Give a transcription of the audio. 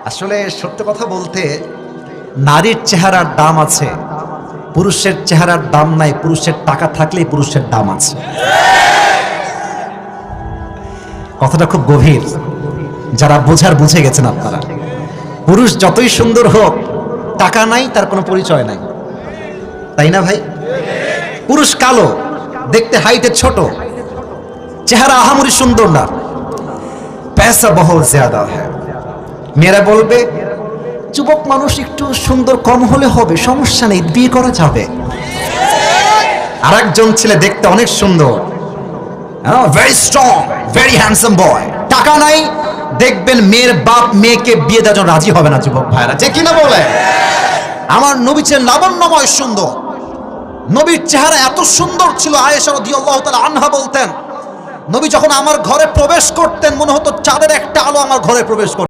আসলে সত্য কথা বলতে নারীর চেহারার দাম আছে, পুরুষের চেহারার দাম নাই। পুরুষের টাকা থাকলেই পুরুষের দাম আছে। কথাটা খুব গভীর, যারা বোঝার বুঝে গেছেন আপনারা। পুরুষ যতই সুন্দর হোক, টাকা নাই তার কোনো পরিচয় নাই, তাই না ভাই? পুরুষ কালো, দেখতে হাইটে ছোট, চেহারা আহামরি সুন্দর না, पैसा बहुत ज्यादा है। মেয়েরা বলবে যুবক মানুষ একটু সুন্দর কম হলে হবে, সমস্যা নেই, বিয়ে করা যাবে। আরেকজন ছেলে দেখতে অনেক সুন্দর, very strong, very handsome boy, টাকা নাই, দেখবেন মেয়ের বাপ মেয়েকে বিয়ে দেওয়ার জন্য রাজি হবে না। যুবক ভাইরা যে কিনা বলে, আমার নবী ছিলেন লাবণ্যময় সুন্দর, নবীর চেহারা এত সুন্দর ছিল, আয়েশা রাদিয়াল্লাহু তাআলা আনহা বলতেন, নবী যখন আমার ঘরে প্রবেশ করতেন মনে হতো চাঁদের একটা আলো আমার ঘরে প্রবেশ করত।